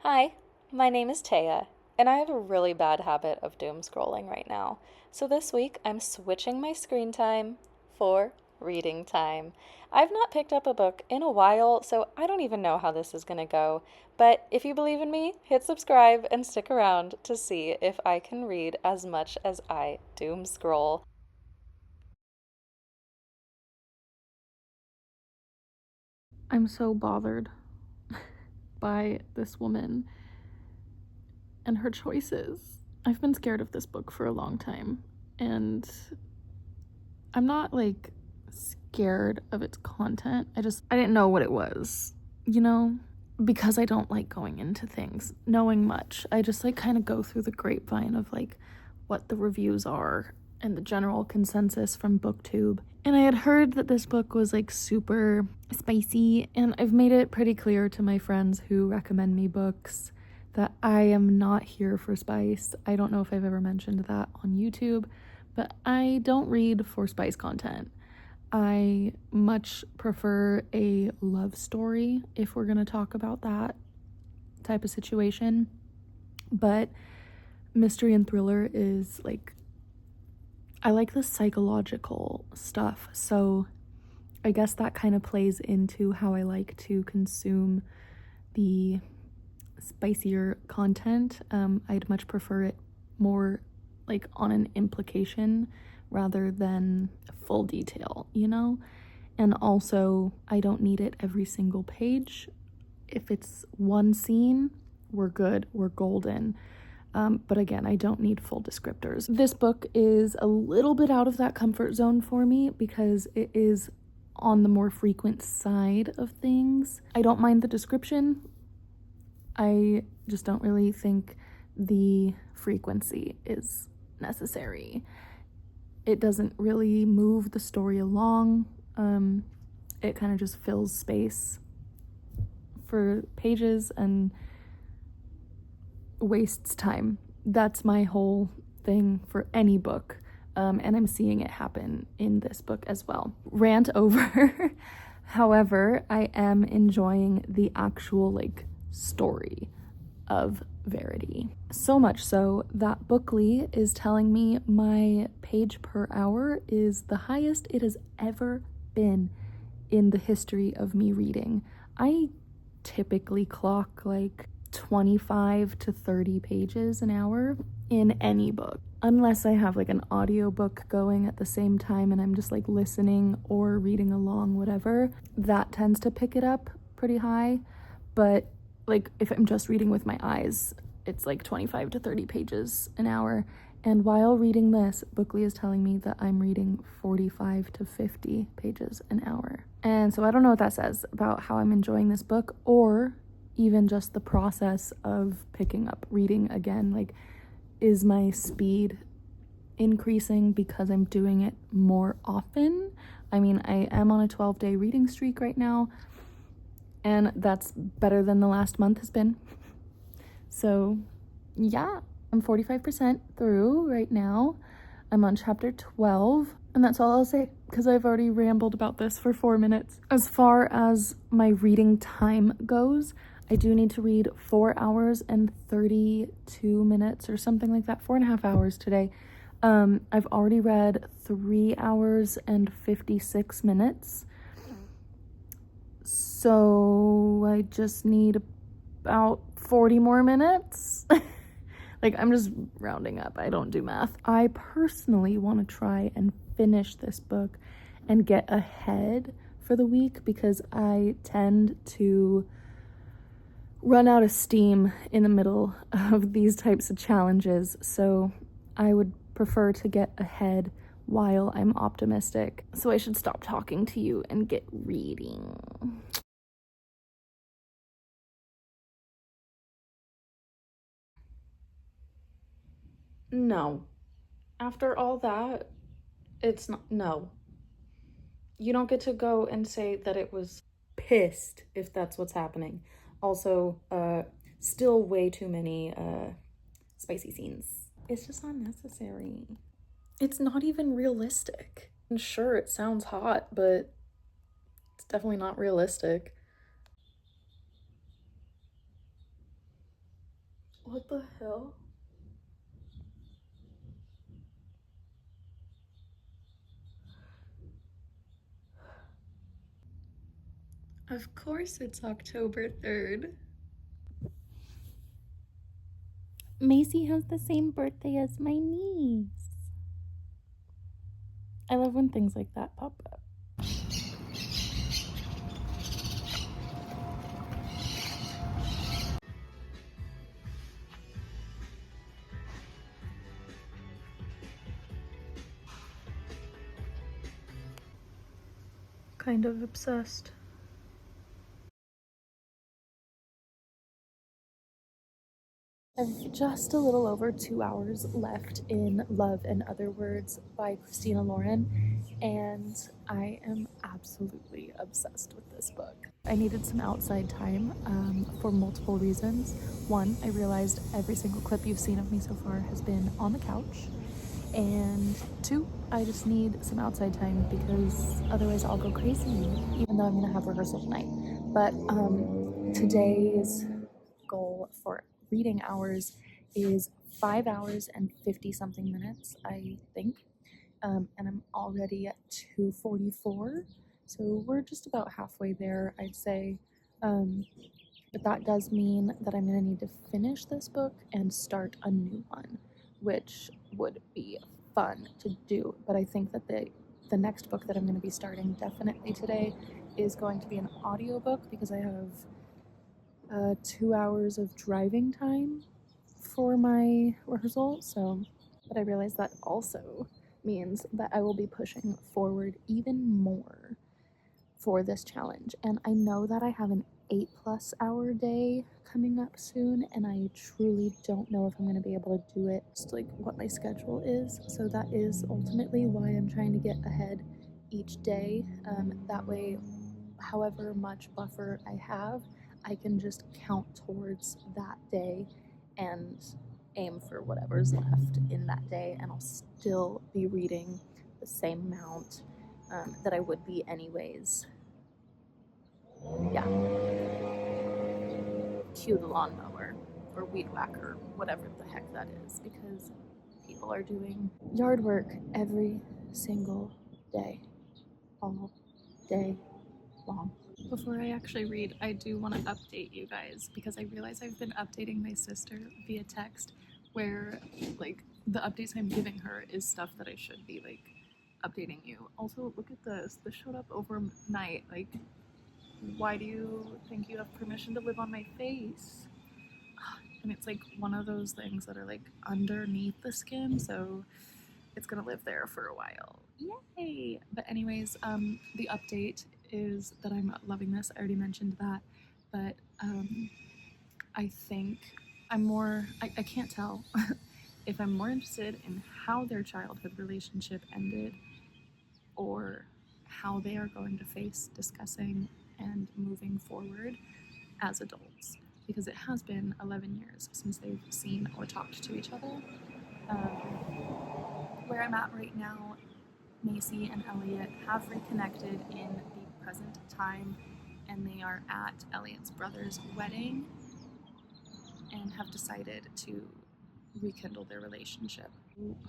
Hi, my name is Taya, and I have a really bad habit of doom scrolling right now. So this week I'm switching my screen time for reading time. I've not picked up a book in a while, so I don't even know how this is going to go. But if you believe in me, hit subscribe and stick around to see if I can read as much as I doom scroll. I'm so bothered by this woman and her choices. I've been scared of this book for a long time, and I'm not like scared of its content. I didn't know what it was, you know? Because I don't like going into things knowing much. I just like kind of go through the grapevine of like what the reviews are and the general consensus from BookTube. And I had heard that this book was like super spicy, and I've made it pretty clear to my friends who recommend me books that I am not here for spice. I don't know if I've ever mentioned that on YouTube, but I don't read for spice content. I much prefer a love story if we're going to talk about that type of situation. But mystery and thriller is like, I like the psychological stuff. So I guess that kind of plays into how I like to consume the spicier content. I'd much prefer it more like on an implication rather than full detail, you know? And also, I don't need it every single page. If it's one scene, we're good, we're golden. But again, I don't need full descriptors. This book is a little bit out of that comfort zone for me because it is on the more frequent side of things. I don't mind the description. I just don't really think the frequency is necessary. It doesn't really move the story along. It kind of just fills space for pages and wastes time. That's my whole thing for any book. And I'm seeing it happen in this book as well. Rant over. However, I am enjoying the actual like story of Verity. So much so that Bookly is telling me my page per hour is the highest it has ever been in the history of me reading. I typically clock like 25 to 30 pages an hour in any book, unless I have like an audiobook going at the same time and I'm just like listening or reading along, whatever. That tends to pick it up pretty high. But like if I'm just reading with my eyes, it's like 25 to 30 pages an hour. And while reading this, Bookly is telling me that I'm reading 45 to 50 pages an hour. And so I don't know what that says about how I'm enjoying this book, or even just the process of picking up reading again. Like, is my speed increasing because I'm doing it more often? I mean, I am on a 12-day reading streak right now, and that's better than the last month has been. So yeah, I'm 45% through right now. I'm on chapter 12, and that's all I'll say because I've already rambled about this for 4 minutes. As far as my reading time goes, I do need to read 4 hours and 32 minutes or something like that, 4.5 hours today. I've already read 3 hours and 56 minutes. So I just need about 40 more minutes. Like, I'm just rounding up. I don't do math. I personally want to try and finish this book and get ahead for the week because I tend to run out of steam in the middle of these types of challenges. So I would prefer to get ahead while I'm optimistic. So I should stop talking to you and get reading. No. After all that, it's not. No. You don't get to go and say that it was pissed if that's what's happening. Also, still way too many spicy scenes. It's just unnecessary. It's not even realistic. And sure, it sounds hot, but it's definitely not realistic. What the hell? Of course it's October 3rd. Macy has the same birthday as my niece. I love when things like that pop up. Kind of obsessed. I've just a little over 2 hours left in Love and Other Words by Christina Lauren, and I am absolutely obsessed with this book. I needed some outside time for multiple reasons. One, I realized every single clip you've seen of me so far has been on the couch. And two, I just need some outside time because otherwise I'll go crazy, even though I'm gonna have rehearsal tonight. But today's goal for reading hours is 5 hours and 50 something minutes, I think. And I'm already at 2:44, so we're just about halfway there, I'd say. But that does mean that I'm going to need to finish this book and start a new one, which would be fun to do. But I think that the next book that I'm going to be starting definitely today is going to be an audiobook because I have 2 hours of driving time for my rehearsal. So, but I realize that also means that I will be pushing forward even more for this challenge. And I know that I have an 8+ hour day coming up soon, and I truly don't know if I'm going to be able to do it, just like what my schedule is. So that is ultimately why I'm trying to get ahead each day. That way, however much buffer I have, I can just count towards that day and aim for whatever's left in that day, and I'll still be reading the same amount that I would be anyways. Yeah. Cue the lawnmower or weed whacker, whatever the heck that is, because people are doing yard work every single day, all day long. Before I actually read, I do want to update you guys because I realize I've been updating my sister via text where like the updates I'm giving her is stuff that I should be like updating you. Also, look at this. This showed up overnight. Like, why do you think you have permission to live on my face? And it's like one of those things that are like underneath the skin, so it's gonna live there for a while. Yay! But anyways, the update is that I'm loving this. I already mentioned that, but I think I'm more. I can't tell if I'm more interested in how their childhood relationship ended or how they are going to face discussing and moving forward as adults, because it has been 11 years since they've seen or talked to each other. Where I'm at right now, Macy and Elliot have reconnected in the present time, and they are at Elliot's brother's wedding and have decided to rekindle their relationship.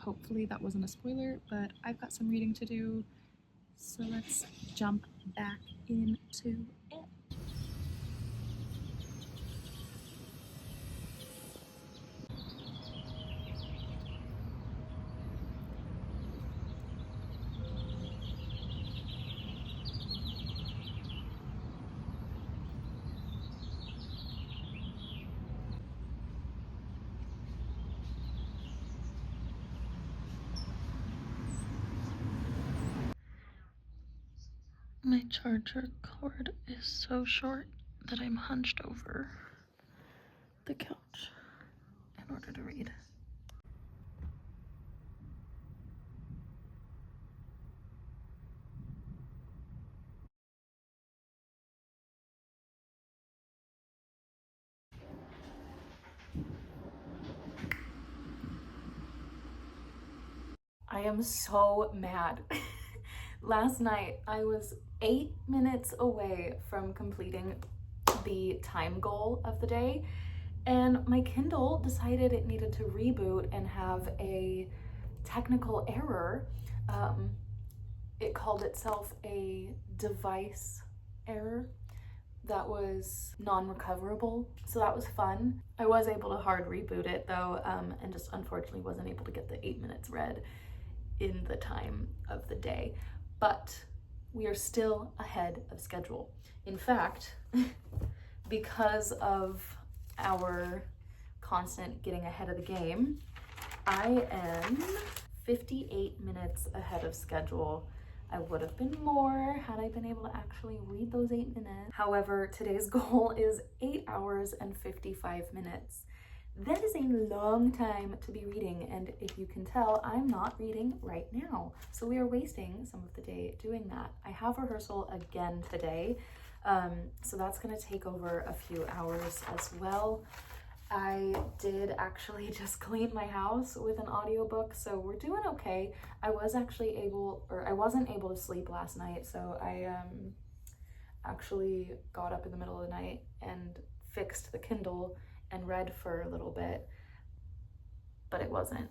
Hopefully, that wasn't a spoiler, but I've got some reading to do, so let's jump back into it. My charger cord is so short that I'm hunched over the couch in order to read. I am so mad. Last night, I was 8 minutes away from completing the time goal of the day, and my Kindle decided it needed to reboot and have a technical error. It called itself a device error that was non-recoverable, so that was fun. I was able to hard reboot it though, and just unfortunately wasn't able to get the 8 minutes read in the time of the day, but we are still ahead of schedule. In fact, because of our constant getting ahead of the game, I am 58 minutes ahead of schedule. I would have been more had I been able to actually read those 8 minutes. However, today's goal is 8 hours and 55 minutes. That is a long time to be reading, and if you can tell, I'm not reading right now. So we are wasting some of the day doing that. I have rehearsal again today, so that's gonna take over a few hours as well. I did actually just clean my house with an audiobook, so we're doing okay. I wasn't able to sleep last night, so I actually got up in the middle of the night and fixed the Kindle and read for a little bit, but it wasn't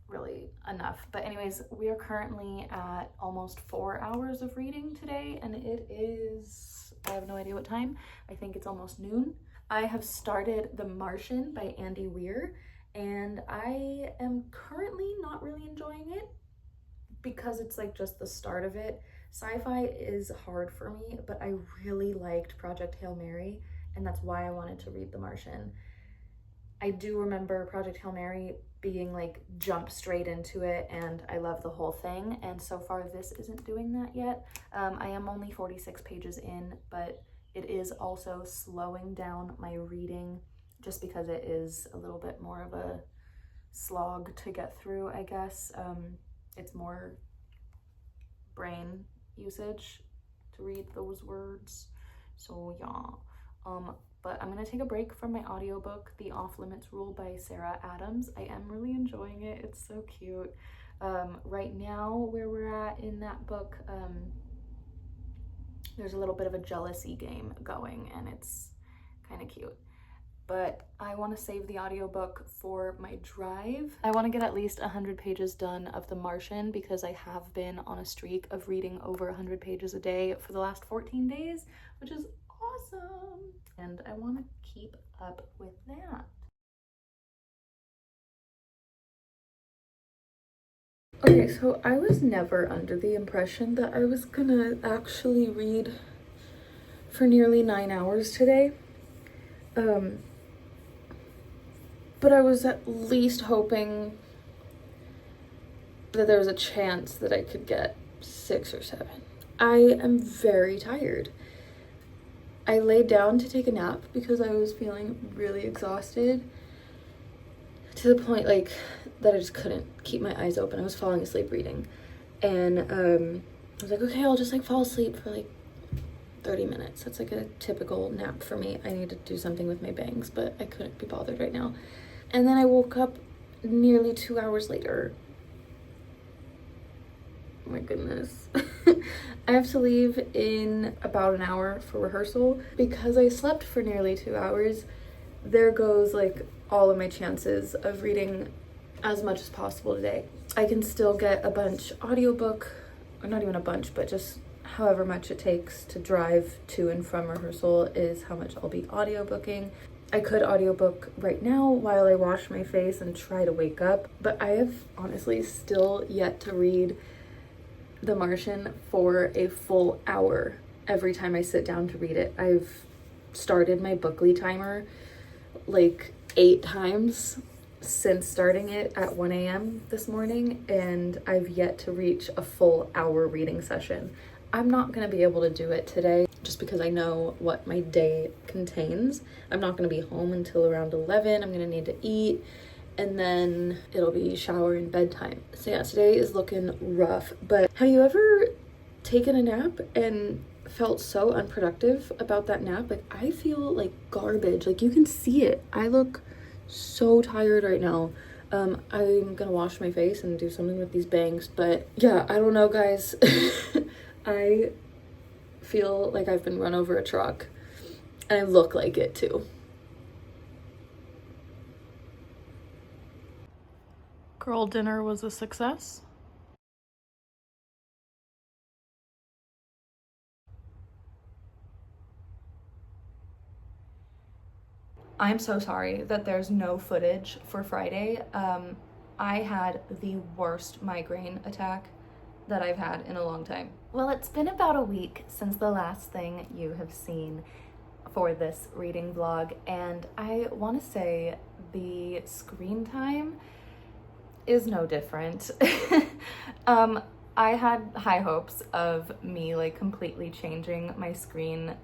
really enough. But anyways, we are currently at almost 4 hours of reading today, and it is, I have no idea what time. I think it's almost noon. I have started The Martian by Andy Weir, and I am currently not really enjoying it because it's like just the start of it. Sci-fi is hard for me, but I really liked Project Hail Mary, and that's why I wanted to read The Martian. I do remember Project Hail Mary being like jump straight into it, and I love the whole thing, and so far this isn't doing that yet. I am only 46 pages in, but it is also slowing down my reading just because it is a little bit more of a slog to get through, I guess. It's more brain usage to read those words, so yeah. But I'm gonna take a break from my audiobook, The Off Limits Rule by Sarah Adams. I am really enjoying it, it's so cute. Right now, where we're at in that book, there's a little bit of a jealousy game going, and it's kind of cute. But I want to save the audiobook for my drive. I want to get at least 100 pages done of The Martian because I have been on a streak of reading over 100 pages a day for the last 14 days, which is awesome. And I want to keep up with that. Okay, so I was never under the impression that I was gonna actually read for nearly 9 hours today. But I was at least hoping that there was a chance that I could get 6 or 7. I am very tired. I laid down to take a nap because I was feeling really exhausted to the point like that I just couldn't keep my eyes open. I was falling asleep reading, and I was like, okay, I'll just like fall asleep for like 30 minutes. That's like a typical nap for me. I need to do something with my bangs, but I couldn't be bothered right now. And then I woke up nearly 2 hours later. Oh my goodness. I have to leave in about an hour for rehearsal. Because I slept for nearly 2 hours, there goes like all of my chances of reading as much as possible today. I can still get a bunch audiobook, or not even a bunch, but just however much it takes to drive to and from rehearsal is how much I'll be audiobooking. I could audiobook right now while I wash my face and try to wake up, but I have honestly still yet to read The Martian for a full hour every time I sit down to read it. I've started my Bookly timer like 8 times since starting it at 1 a.m. this morning, and I've yet to reach a full hour reading session. I'm not going to be able to do it today just because I know what my day contains. I'm not going to be home until around 11. I'm going to need to eat, and then it'll be shower and bedtime. So yeah, today is looking rough. But have you ever taken a nap and felt so unproductive about that nap? Like, I feel like garbage. Like, you can see it. I look so tired right now. I'm gonna wash my face and do something with these bangs, but yeah, I don't know, guys. I feel like I've been run over a truck, and I look like it too. Girl dinner was a success. I'm so sorry that there's no footage for Friday. I had the worst migraine attack that I've had in a long time. Well, it's been about a week since the last thing you have seen for this reading vlog, and I want to say the screen time is no different. I had high hopes of me like completely changing my screen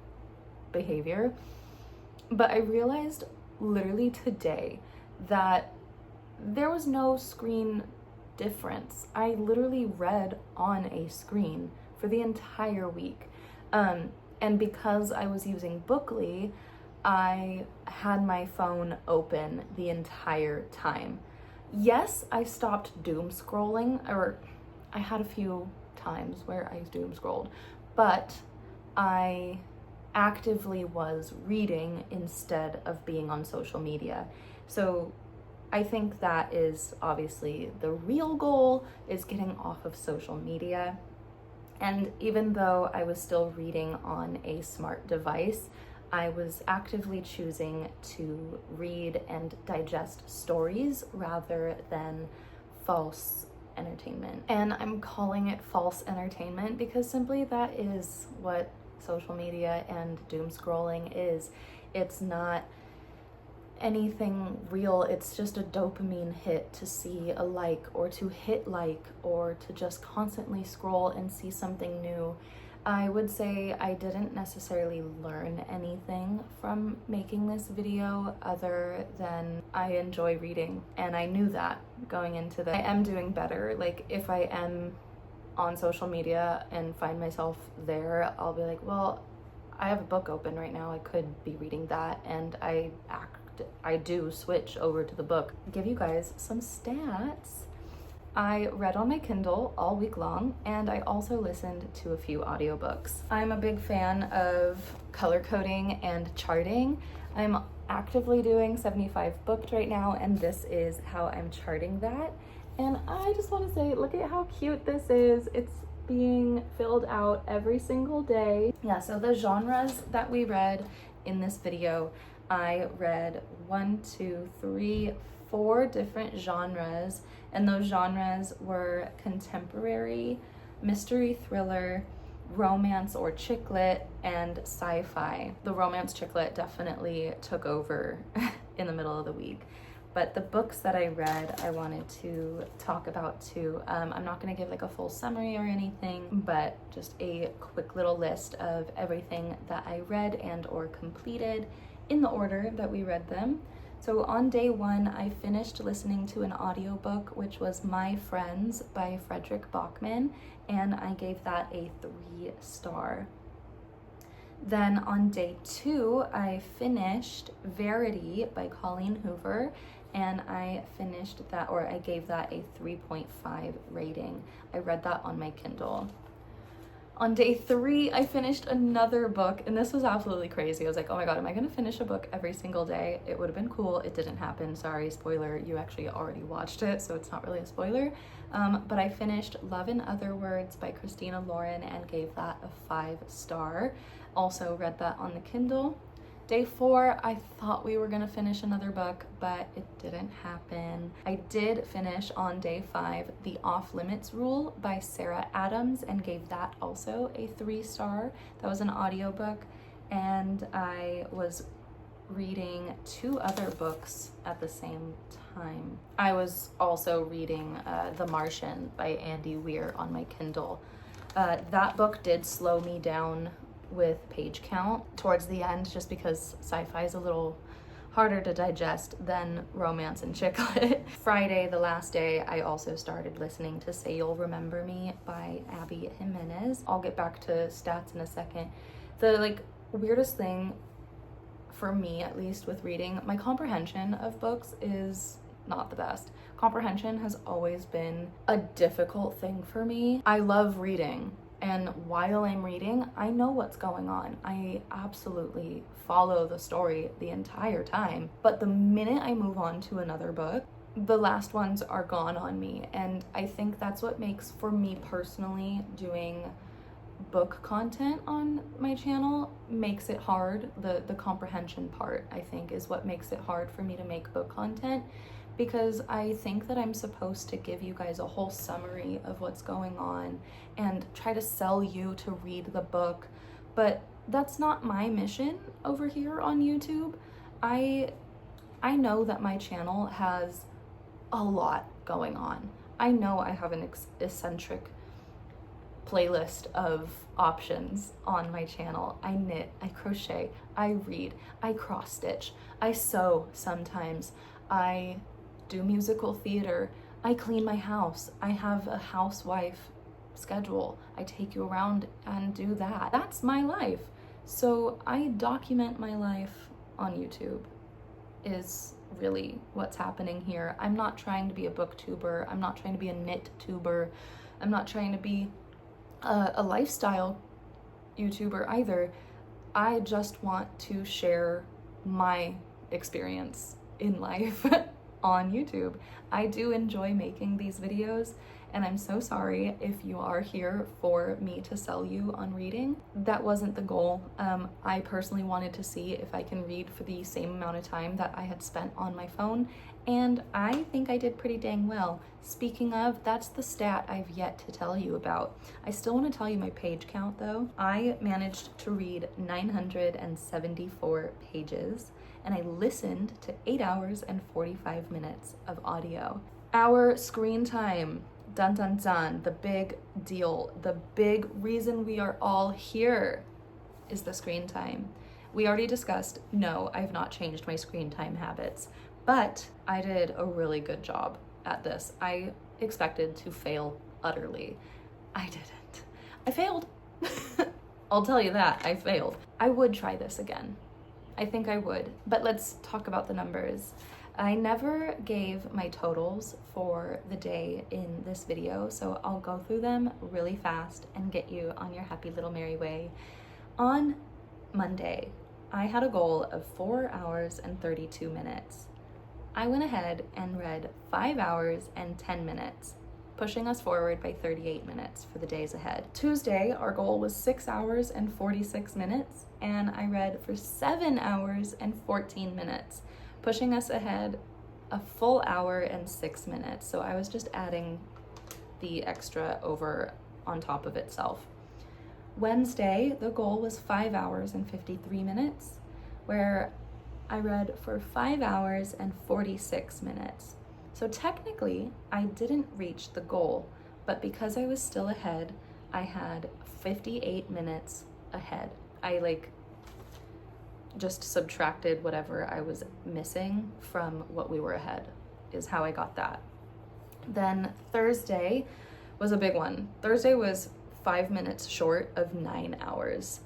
behavior, but I realized literally today that there was no screen difference. I literally read on a screen for the entire week. And because I was using Bookly, I had my phone open the entire time. Yes, I stopped doom scrolling, or I had a few times where I doom scrolled, but I actively was reading instead of being on social media. So I think that is obviously the real goal, is getting off of social media. And even though I was still reading on a smart device, I was actively choosing to read and digest stories rather than false entertainment. And I'm calling it false entertainment because simply that is what social media and doom scrolling is. It's not anything real. It's just a dopamine hit to see a like, or to hit like, or to just constantly scroll and see something new. I would say I didn't necessarily learn anything from making this video other than I enjoy reading, and I knew that going into this. I am doing better. Like, if I am on social media and find myself there, I'll be like, well, I have a book open right now, I could be reading that, and I do switch over to the book. Give you guys some stats. I read on my Kindle all week long, and I also listened to a few audiobooks. I'm a big fan of color coding and charting. I'm actively doing 75 booked right now, and this is how I'm charting that. And I just want to say, look at how cute this is. It's being filled out every single day. Yeah, so the genres that we read in this video, I read 4 different genres, and those genres were contemporary, mystery thriller, romance or chick lit, and sci-fi. The romance chick lit definitely took over in the middle of the week. But the books that I read, I wanted to talk about too. I'm not gonna give like a full summary or anything, but just a quick little list of everything that I read and or completed in the order that we read them. So on day 1, I finished listening to an audiobook, which was My Friends by Frederick Bachman, and I gave that a 3-star. Then on day 2, I finished Verity by Colleen Hoover, and I finished that, or I gave that a 3.5 rating. I read that on my Kindle. On day 3, I finished another book, and this was absolutely crazy. I was like, oh my god, am I gonna finish a book every single day? It would have been cool. It didn't happen. Sorry, spoiler, you actually already watched it, so it's not really a spoiler. But I finished Love in Other Words by Christina Lauren and gave that a 5-star. Also read that on the Kindle. Day 4, I thought we were gonna finish another book, but it didn't happen. I did finish on day 5 The Off Limits Rule by Sarah Adams and gave that also a 3-star. That was an audiobook, and I was reading 2 other books at the same time. I was also reading The Martian by Andy Weir on my Kindle. That book did slow me down with page count towards the end, just because sci-fi is a little harder to digest than romance and chick lit. Friday, the last day, I also started listening to Say You'll Remember Me by Abby Jimenez. I'll get back to stats in a second. The weirdest thing for me, at least with reading, my comprehension of books is not the best. Comprehension has always been a difficult thing for me. I love reading, and while I'm reading, I know what's going on. I absolutely follow the story the entire time. But the minute I move on to another book, the last ones are gone on me. And I think that's what makes, for me personally, doing book content on my channel makes it hard. The comprehension part, I think, is what makes it hard for me to make book content, because I think that I'm supposed to give you guys a whole summary of what's going on and try to sell you to read the book. But that's not my mission over here on YouTube. I know that my channel has a lot going on. I know I have an eccentric playlist of options on my channel. I knit, I crochet, I read, I cross stitch, I sew sometimes, I do musical theater, I clean my house, I have a housewife schedule, I take you around and do that. That's my life. So I document my life on YouTube is really what's happening here. I'm not trying to be a booktuber. I'm not trying to be a knit tuber. I'm not trying to be a lifestyle YouTuber either. I just want to share my experience in life on YouTube. I do enjoy making these videos, and I'm so sorry if you are here for me to sell you on reading. That wasn't the goal. I personally wanted to see if I can read for the same amount of time that I had spent on my phone, and I think I did pretty dang well. Speaking of, that's the stat I've yet to tell you about. I still want to tell you my page count though. I managed to read 974 pages, and I listened to 8 hours and 45 minutes of audio. Our screen time, dun dun dun, the big deal, the big reason we are all here is the screen time. We already discussed, no, I've not changed my screen time habits, but I did a really good job at this. I expected to fail utterly. I didn't. I failed. I'll tell you that, I failed. I would try this again. I think I would, but let's talk about the numbers. I never gave my totals for the day in this video, so I'll go through them really fast and get you on your happy little merry way. On Monday, I had a goal of 4 hours and 32 minutes. I went ahead and read 5 hours and 10 minutes, pushing us forward by 38 minutes for the days ahead. Tuesday, our goal was 6 hours and 46 minutes, and I read for 7 hours and 14 minutes, pushing us ahead a full hour and 6 minutes. So I was just adding the extra over on top of itself. Wednesday, the goal was 5 hours and 53 minutes, where I read for 5 hours and 46 minutes. So technically, I didn't reach the goal, but because I was still ahead, I had 58 minutes ahead. I just subtracted whatever I was missing from what we were ahead, is how I got that. Then Thursday was a big one. Thursday was 5 minutes short of 9 hours,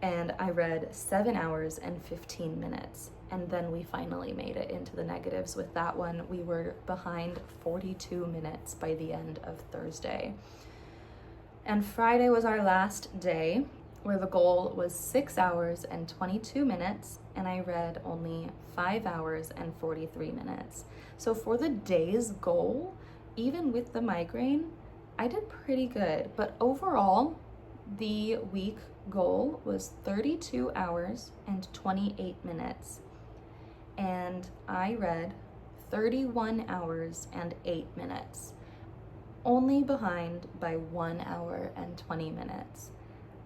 and I read 7 hours and 15 minutes. And then we finally made it into the negatives with that one. We were behind 42 minutes by the end of Thursday. And Friday was our last day, where the goal was 6 hours and 22 minutes, and I read only 5 hours and 43 minutes. So for the day's goal, even with the migraine, I did pretty good. But overall, the week goal was 32 hours and 28 minutes. And I read 31 hours and 8 minutes, only behind by 1 hour and 20 minutes.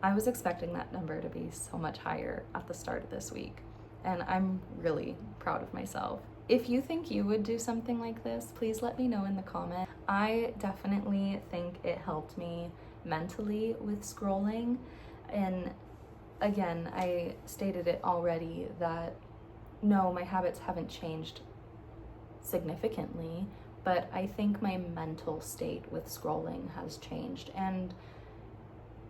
I was expecting that number to be so much higher at the start of this week, and I'm really proud of myself. If you think you would do something like this, please let me know in the comment. I definitely think it helped me mentally with scrolling. And again, I stated it already that no, my habits haven't changed significantly, but I think my mental state with scrolling has changed, and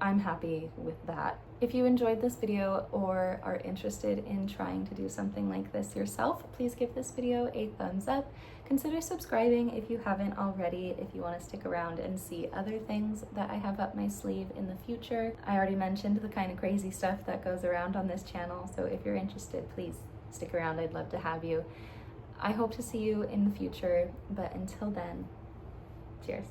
I'm happy with that. If you enjoyed this video or are interested in trying to do something like this yourself, please give this video a thumbs up. Consider subscribing if you haven't already, if you want to stick around and see other things that I have up my sleeve in the future. I already mentioned the kind of crazy stuff that goes around on this channel, so if you're interested, please stick around. I'd love to have you. I hope to see you in the future, but until then, cheers.